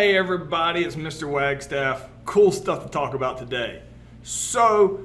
Hey everybody, it's Mr. Wagstaff. Cool stuff to talk about today. So,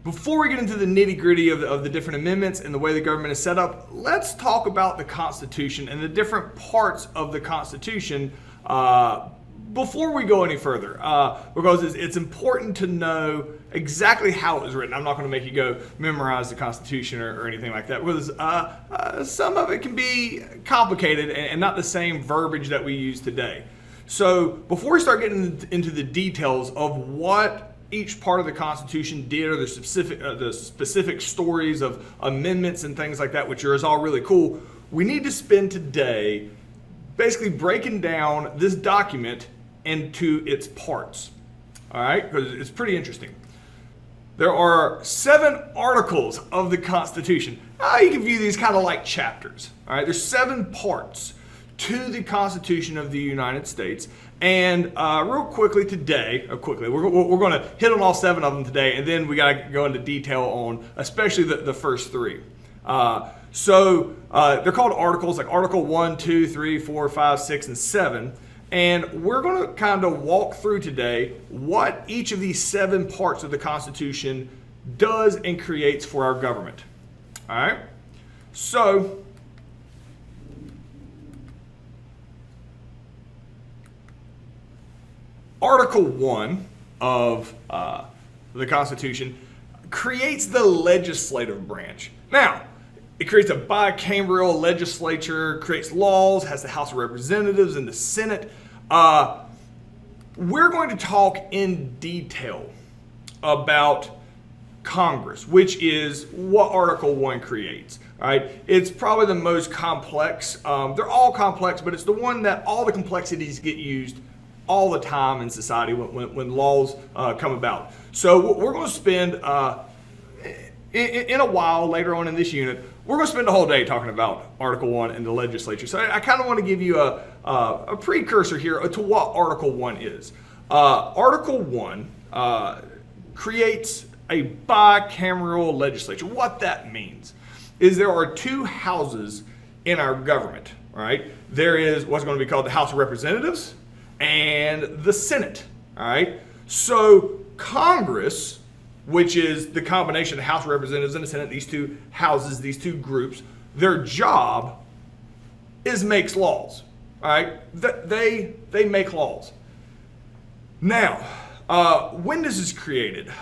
before we get into the nitty-gritty of the different amendments and the way the government is set up, let's talk about the Constitution and the different parts of the Constitution before we go any further, because it's important to know exactly how it was written. I'm not going to make you go memorize the Constitution or anything like that, because some of it can be complicated and not the same verbiage that we use today. So before we start getting into the details of what each part of the Constitution did, or the specific stories of amendments and things like that, which is all really cool, we need to spend today basically breaking down this document into its parts. All right, because it's pretty interesting. There are 7 articles of the Constitution. You can view these kind of like chapters. All right, there's 7 parts to the Constitution of the United States. And real quickly today, we're going to hit on all 7 of them today, and then we got to go into detail on especially the first 3. So they're called articles, like Article 1, 2, 3, 4, 5, 6, and 7. And we're going to kind of walk through today what each of these 7 parts of the Constitution does and creates for our government. All right? So, Article 1 of the Constitution creates the legislative branch. Now, it creates a bicameral legislature, creates laws, has the House of Representatives and the Senate. We're going to talk in detail about Congress, which is what Article 1 creates. All right? It's probably the most complex. They're all complex, but it's the one that all the complexities get used all the time in society when laws come about. So we're going to spend, in a while later on in this unit, we're going to spend a whole day talking about Article 1 and the legislature. So I kind of want to give you a precursor here to what Article 1 is. Article 1 creates a bicameral legislature. What that means is there are 2 houses in our government. All right? There is what's going to be called the House of Representatives and the Senate. All right? So Congress, which is the combination of the House of Representatives and the Senate, these 2 houses, these 2 groups, their job is makes laws. All right? They make laws. Now, when this is created,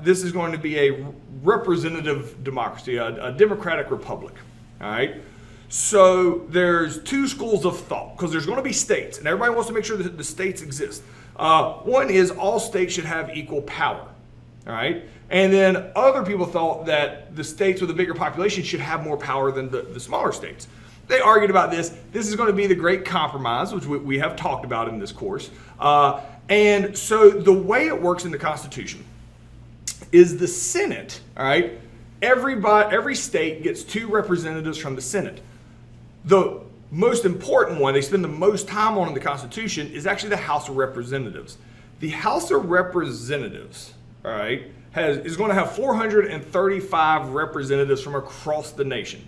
this is going to be a representative democracy, a democratic republic. All right? So there's 2 schools of thought, because there's going to be states, and everybody wants to make sure that the states exist. One is all states should have equal power. All right. And then other people thought that the states with a bigger population should have more power than the smaller states. They argued about this. This is going to be the Great Compromise, which we have talked about in this course. And so the way it works in the Constitution is the Senate, all right, every state gets 2 representatives from the Senate. The most important one they spend the most time on in the Constitution is actually the House of Representatives. The House of Representatives, all right, is going to have 435 representatives from across the nation.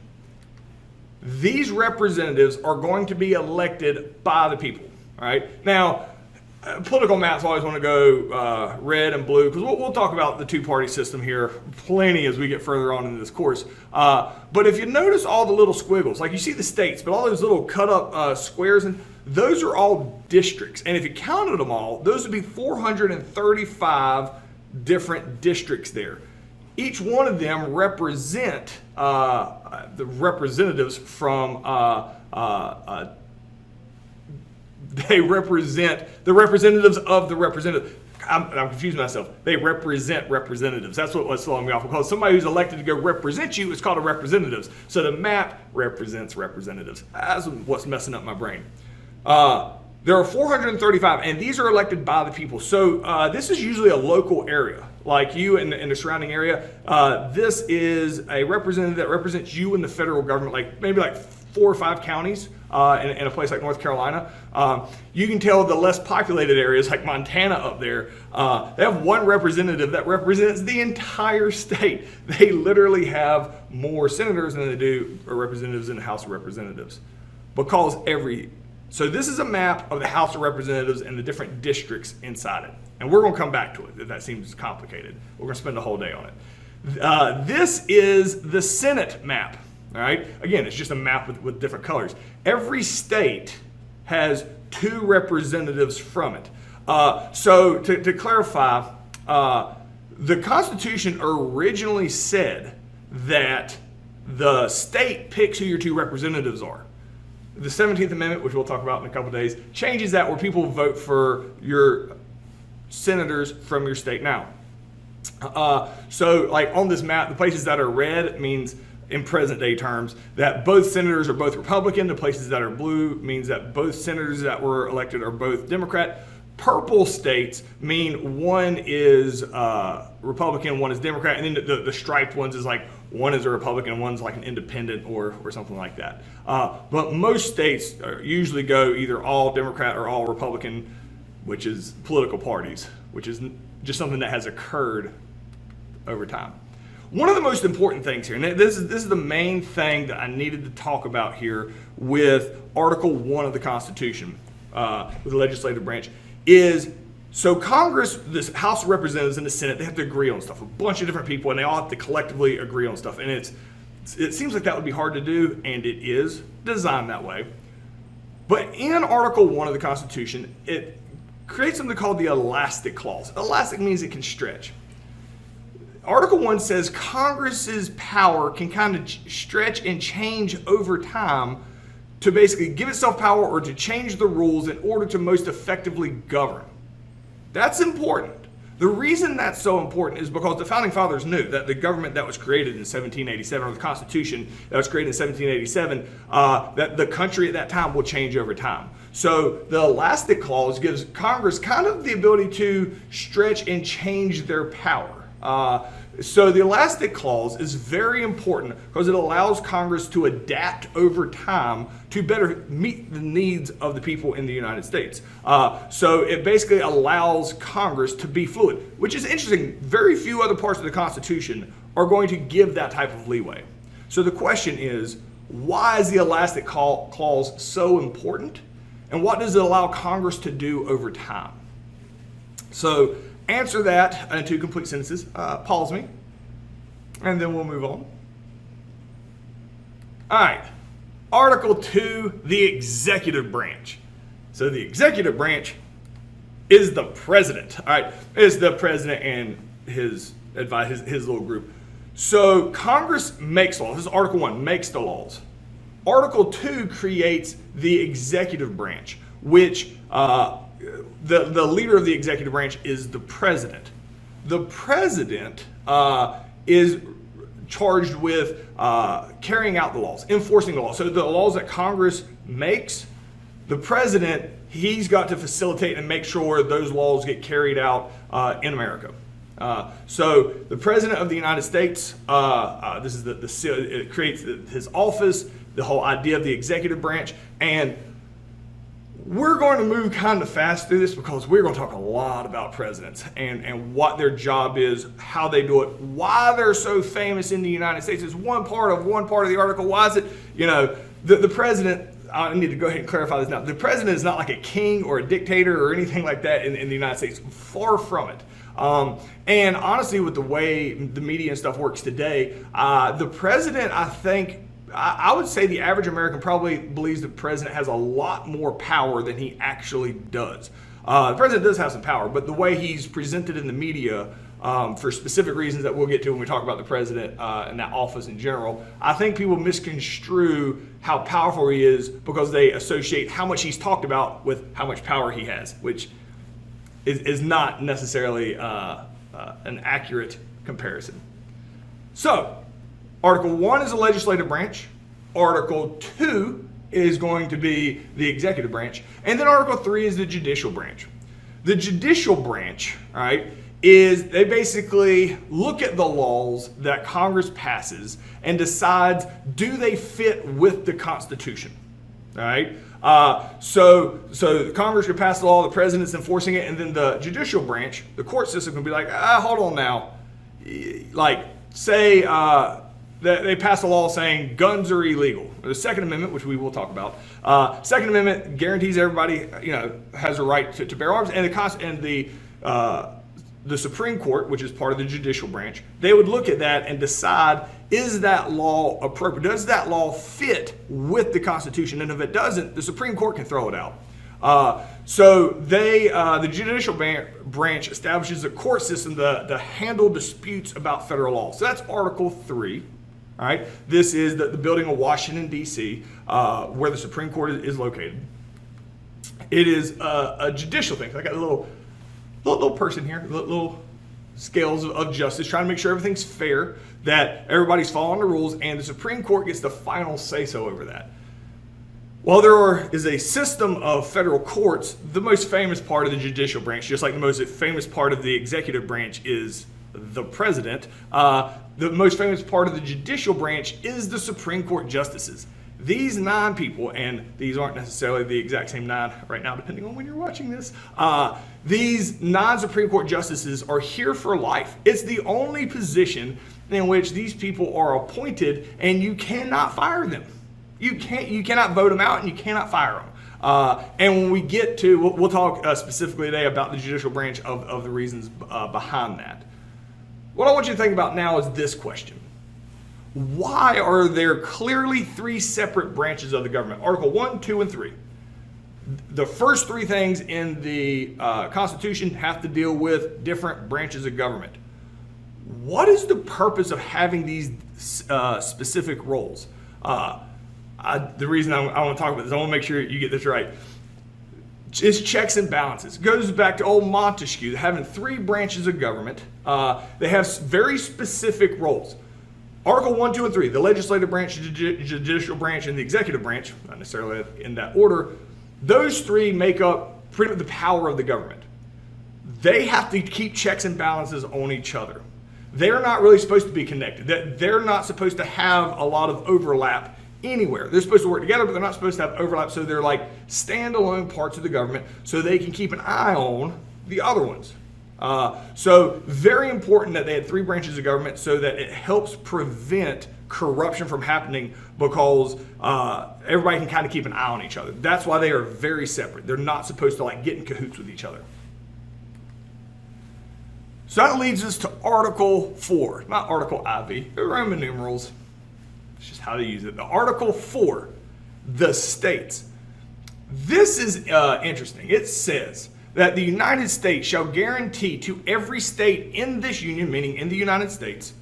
These representatives are going to be elected by the people. All right. Now, political maps always want to go red and blue, because we'll talk about the 2-party system here plenty as we get further on in this course. But if you notice all the little squiggles, like you see the states, but all those little cut up squares, and those are all districts. And if you counted them all, those would be 435 different districts there. Each one of them represent the representatives from they represent the representatives of the representative. I'm confusing myself. They represent representatives. That's what's throwing me off, because somebody who's elected to go represent you is called a representatives. So the map represents representatives. That's what's messing up my brain. There are 435, and these are elected by the people. So this is usually a local area, like you in the surrounding area. This is a representative that represents you in the federal government, like maybe like 4 or 5 counties in a place like North Carolina. You can tell the less populated areas, like Montana up there, they have 1 representative that represents the entire state. They literally have more senators than they do representatives in the House of Representatives, because every So this is a map of the House of Representatives and the different districts inside it. And we're going to come back to it if that seems complicated. We're going to spend a whole day on it. This is the Senate map. All right. Again, it's just a map with different colors. Every state has 2 representatives from it. So to clarify, the Constitution originally said that the state picks who your 2 representatives are. The 17th Amendment, which we'll talk about in a couple of days, changes that where people vote for your senators from your state now. So like on this map, the places that are red means in present day terms that both senators are both Republican. The places that are blue means that both senators that were elected are both Democrat. Purple states mean one is Republican, one is Democrat, and then the striped ones is like one is a Republican and one's like an independent or something like that. But most states usually go either all Democrat or all Republican, which is political parties, which is just something that has occurred over time. One of the most important things here, and this is the main thing that I needed to talk about here with Article 1 of the Constitution, with the legislative branch, is so Congress, this House of Representatives and the Senate, they have to agree on stuff. A bunch of different people, and they all have to collectively agree on stuff. And it seems like that would be hard to do, and it is designed that way. But in Article 1 of the Constitution, it creates something called the elastic clause. Elastic means it can stretch. Article 1 says Congress's power can kind of stretch and change over time to basically give itself power or to change the rules in order to most effectively govern. That's important. The reason that's so important is because the Founding Fathers knew that the government that was created in 1787, or the Constitution that was created in 1787, that the country at that time will change over time. So the elastic clause gives Congress kind of the ability to stretch and change their power. So the elastic clause is very important because it allows Congress to adapt over time to better meet the needs of the people in the United States. So it basically allows Congress to be fluid, which is interesting. Very few other parts of the Constitution are going to give that type of leeway. So the question is, why is the elastic clause so important? And what does it allow Congress to do over time? So answer that in 2 complete sentences. Pause me, and then we'll move on. All right. Article 2, the executive branch. So the executive branch is the president. All right. It's the president and his advice, his little group. So Congress makes laws. This is Article 1, makes the laws. Article 2 creates the executive branch, which the leader of the executive branch is the president. The president is charged with carrying out the laws, enforcing the laws. So the laws that Congress makes, the president, he's got to facilitate and make sure those laws get carried out in America. So the president of the United States, this is it creates his office, the whole idea of the executive branch, and we're going to move kind of fast through this because we're going to talk a lot about presidents and what their job is, how they do it, why they're so famous in the United States. It's one part of the article. Why is it, the president, I need to go ahead and clarify this now. The president is not like a king or a dictator or anything like that in the United States. Far from it. And honestly, with the way the media and stuff works today, the president, I would say the average American probably believes the president has a lot more power than he actually does. The president does have some power, but the way he's presented in the media, for specific reasons that we'll get to when we talk about the president and that office in general, I think people misconstrue how powerful he is because they associate how much he's talked about with how much power he has, which is not necessarily an accurate comparison. So, Article 1 is the legislative branch. Article 2 is going to be the executive branch. And then Article 3 is the judicial branch. The judicial branch, all right, is they basically look at the laws that Congress passes and decides, do they fit with the Constitution? All right. So Congress could pass the law, the president's enforcing it, and then the judicial branch, the court system, can be like, hold on now. Like, say they passed a law saying guns are illegal. The Second Amendment, which we will talk about, Second Amendment guarantees everybody, has a right to bear arms, and the Supreme Court, which is part of the judicial branch, they would look at that and decide, is that law appropriate? Does that law fit with the Constitution? And if it doesn't, the Supreme Court can throw it out. So the judicial branch establishes a court system to handle disputes about federal law. So that's Article 3. All right. This is the building of Washington, D.C., where the Supreme Court is located. It is a judicial thing. So I got a little person here, little scales of justice, trying to make sure everything's fair, that everybody's following the rules, and the Supreme Court gets the final say-so over that. While there is a system of federal courts, the most famous part of the judicial branch, just like the most famous part of the executive branch is the president, the most famous part of the judicial branch is the Supreme Court justices. These 9 people, and these aren't necessarily the exact same 9 right now, depending on when you're watching this, these 9 Supreme Court justices are here for life. It's the only position in which these people are appointed, and you cannot fire them. You cannot vote them out, and you cannot fire them. And when we get to, we'll talk specifically today about the judicial branch of the reasons behind that. What I want you to think about now is this question. Why are there clearly 3 separate branches of the government? Article 1, 2, and 3. The first 3 things in the Constitution have to deal with different branches of government. What is the purpose of having these specific roles? The reason I want to talk about this, I want to make sure you get this right. It's checks and balances. It goes back to old Montesquieu, having 3 branches of government. They have very specific roles. Article 1, 2, and 3, the legislative branch, judicial branch, and the executive branch, not necessarily in that order, those 3 make up pretty much the power of the government. They have to keep checks and balances on each other. They're not really supposed to be connected. They're not supposed to have a lot of overlap anywhere. They're supposed to work together, but they're not supposed to have overlap, so they're like standalone parts of the government so they can keep an eye on the other ones. So very important that they had 3 branches of government so that it helps prevent corruption from happening, because everybody can kind of keep an eye on each other. That's why they are very separate. They're not supposed to get in cahoots with each other. So that leads us to Article 4, not Article IV. They're Roman numerals. It's just how to use it. The Article 4, the states. This is interesting. It says that the United States shall guarantee to every state in this union, meaning in the United States,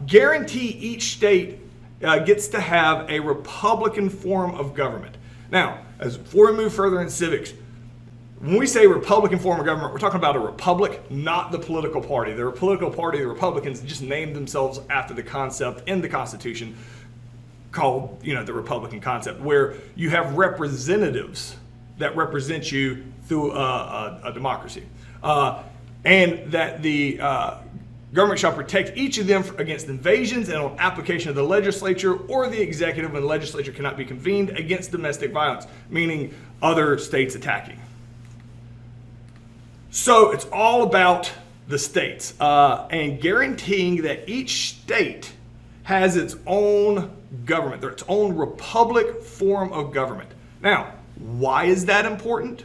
guarantee each state gets to have a Republican form of government. Now, before we move further in civics, when we say Republican form of government, we're talking about a republic, not the political party. The political party, the Republicans, just named themselves after the concept in the Constitution called, the Republican concept, where you have representatives that represent you through a democracy. And that the government shall protect each of them against invasions and on application of the legislature or the executive when the legislature cannot be convened against domestic violence, meaning other states attacking. So it's all about the states and guaranteeing that each state has its own government, its own republic form of government. Now, why is that important?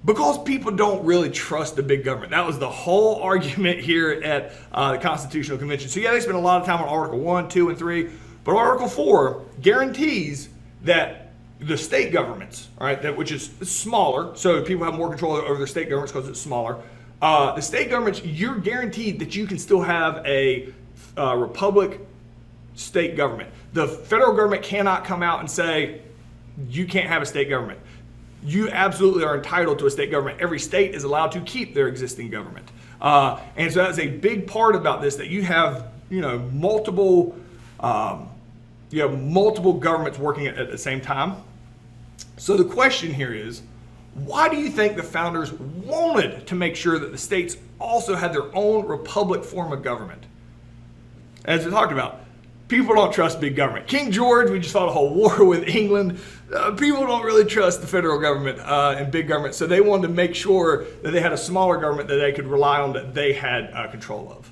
Because people don't really trust the big government. That was the whole argument here at the Constitutional Convention. So yeah, they spent a lot of time on Article 1, 2, and 3, but Article 4 guarantees that the state governments, all right, which is smaller, so people have more control over their state governments because it's smaller. The state governments, you're guaranteed that you can still have a republic state government. The federal government cannot come out and say, you can't have a state government. You absolutely are entitled to a state government. Every state is allowed to keep their existing government. And so that's a big part about this, that you have, multiple governments working at the same time. So the question here is, why do you think the founders wanted to make sure that the states also had their own republic form of government? As we talked about, people don't trust big government. King George, we just fought a whole war with England. People don't really trust the federal government and big government, so they wanted to make sure that they had a smaller government that they could rely on, that they had control of.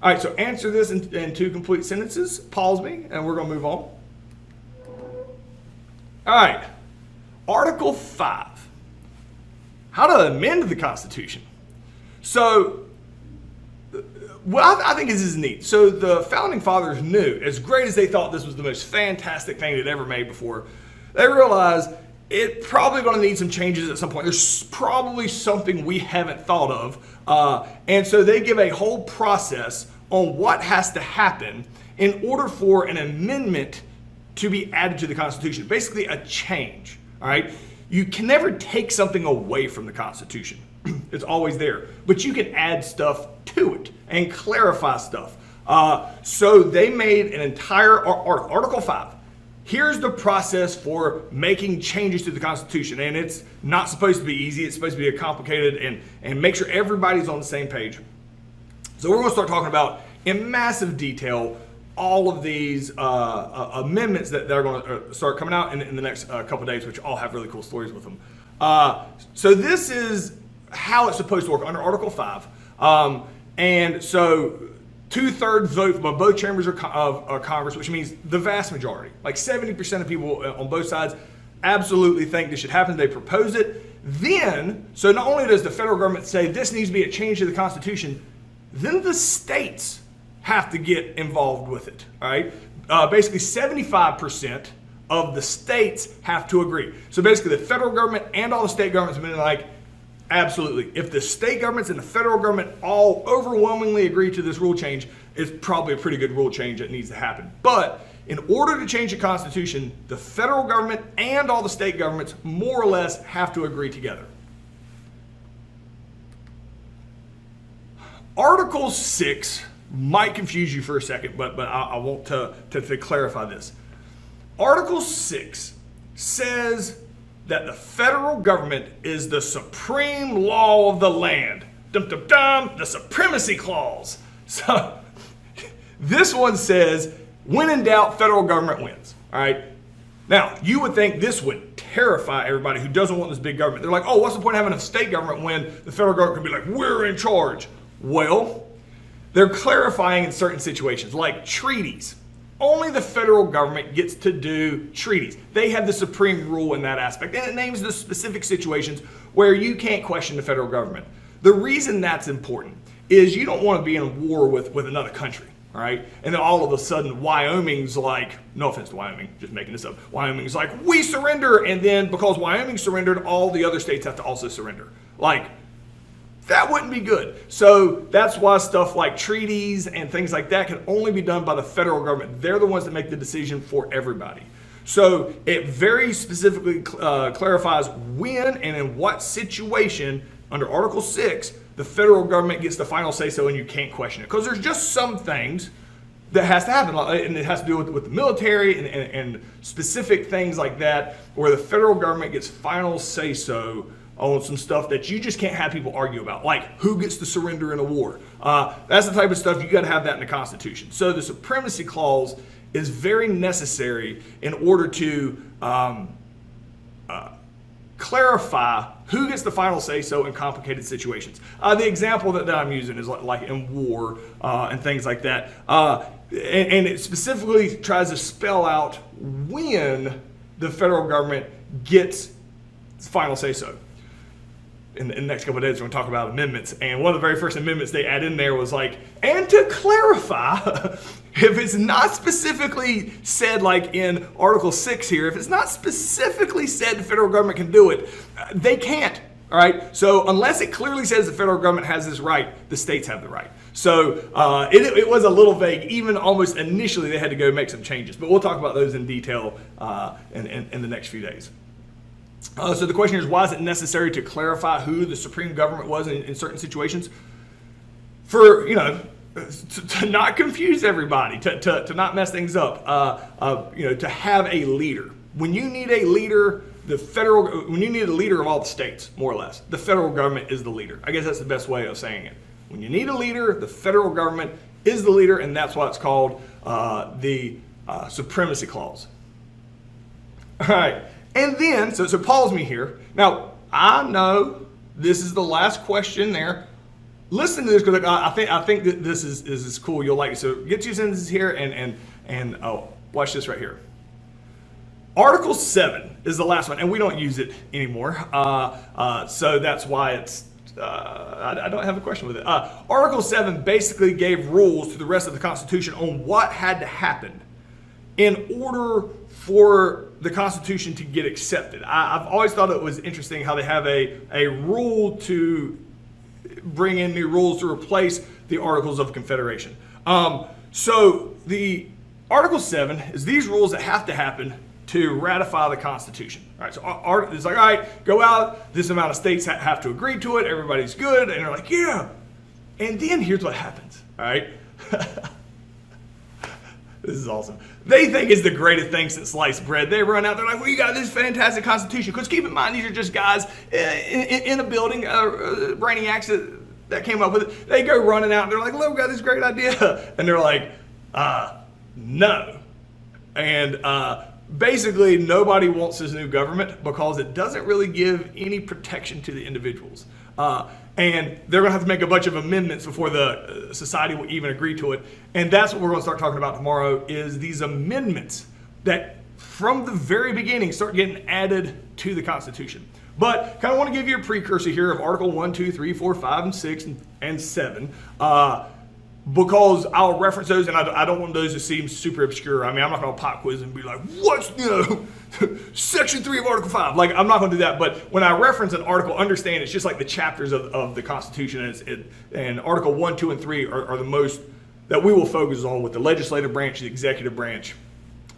All right, so answer this in 2 complete sentences. Pause me, and we're going to move on. All right, Article 5. How to amend the Constitution. So, what I think is neat. So the Founding Fathers knew, as great as they thought this was the most fantastic thing they'd ever made before, they realized it's probably going to need some changes at some point. There's probably something we haven't thought of. And so they give a whole process on what has to happen in order for an amendment to be added to the Constitution. Basically a change, all right? You can never take something away from the Constitution. It's always there. But you can add stuff to it and clarify stuff. So they made an entire Article 5. Here's the process for making changes to the Constitution. And it's not supposed to be easy. It's supposed to be complicated and make sure everybody's on the same page. So we're going to start talking about, in massive detail, all of these amendments that are going to start coming out in the next couple of days, which all have really cool stories with them. So this is how it's supposed to work under Article 5. And so 2/3 vote by both chambers of Congress, which means the vast majority, like 70% of people on both sides absolutely think this should happen. They propose it. Then, so not only does the federal government say this needs to be a change to the Constitution, then the states have to get involved with it, all right? Basically 75% of the states have to agree. So basically the federal government and all the state governments have been like, absolutely. If the state governments and the federal government all overwhelmingly agree to this rule change, it's probably a pretty good rule change that needs to happen. But in order to change the Constitution, the federal government and all the state governments more or less have to agree together. Article 6 might confuse you for a second, but I want to clarify this. Article 6 says that the federal government is the supreme law of the land. Dum, dum, dum, the Supremacy Clause. So this one says, when in doubt, federal government wins. All right. Now, you would think this would terrify everybody who doesn't want this big government. They're like, oh, what's the point of having a state government when the federal government can be like, we're in charge? Well, they're clarifying in certain situations, like treaties. Only the federal government gets to do treaties. They have the supreme rule in that aspect. And it names the specific situations where you can't question the federal government. The reason that's important is you don't want to be in war with another country, all right? And then all of a sudden, Wyoming's like, no offense to Wyoming, just making this up. Wyoming's like, we surrender. And then because Wyoming surrendered, all the other states have to also surrender. Like, that wouldn't be good. So that's why stuff like treaties and things like that can only be done by the federal government. They're the ones that make the decision for everybody. So it very specifically clarifies when and in what situation under Article 6 the federal government gets the final say-so and you can't question it. Because there's just some things that has to happen, and it has to do with the military and specific things like that where the federal government gets final say-so on some stuff that you just can't have people argue about, like who gets to surrender in a war. That's the type of stuff you got to have that in the Constitution. So the Supremacy Clause is very necessary in order to clarify who gets the final say-so in complicated situations. The example that I'm using is like in war and things like that. And it specifically tries to spell out when the federal government gets final say-so. In the next couple of days, we're going to talk about amendments. And one of the very first amendments they add in there was like, and to clarify, if it's not specifically said like in Article 6 here, if it's not specifically said the federal government can do it, they can't. All right. So unless it clearly says the federal government has this right, the states have the right. So it was a little vague. Even almost initially, they had to go make some changes. But we'll talk about those in detail in the next few days. So the question is, why is it necessary to clarify who the supreme government was in certain situations? For, to not confuse everybody, to not mess things up, to have a leader. When you need a leader, when you need a leader of all the states, more or less, the federal government is the leader. I guess that's the best way of saying it. When you need a leader, the federal government is the leader, and that's why it's called the Supremacy Clause. All right. And then, so pause me here. Now, I know this is the last question there. listen to this because I think that this is cool. You'll like it. So get 2 sentences here and oh, watch this right here. Article 7 is the last one, and we don't use it anymore. So that's why it's I don't have a question with it. Article 7 basically gave rules to the rest of the Constitution on what had to happen in order for the Constitution to get accepted. I've always thought it was interesting how they have a rule to bring in new rules to replace the Articles of Confederation. So the Article 7 is these rules that have to happen to ratify the Constitution. All right, so it's like, all right, go out, this amount of states have to agree to it, everybody's good, and they're like, yeah. And then here's what happens, all right? This is awesome. They think it's the greatest thing since sliced bread. They run out, they're like, well, you got this fantastic Constitution. Because keep in mind, these are just guys in a building, brainiacs that came up with it. They go running out, and they're like, look, we got this great idea. And they're like, no. And basically, nobody wants this new government because it doesn't really give any protection to the individuals. And they're going to have to make a bunch of amendments before the society will even agree to it. And that's what we're going to start talking about tomorrow is these amendments that from the very beginning start getting added to the Constitution. But kind of want to give you a precursor here of Article 1, 2, 3, 4, 5, and 6, and 7. Because I'll reference those, and I don't want those to seem super obscure. I mean, I'm not going to pop quiz and be like, what's, Section 3 of Article 5? Like, I'm not going to do that. But when I reference an article, understand it's just like the chapters of the Constitution. And Article 1, 2, and 3 are the most that we will focus on with the legislative branch, the executive branch,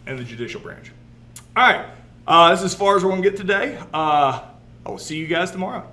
and the judicial branch. All right. This is as far as we're going to get today. I will see you guys tomorrow.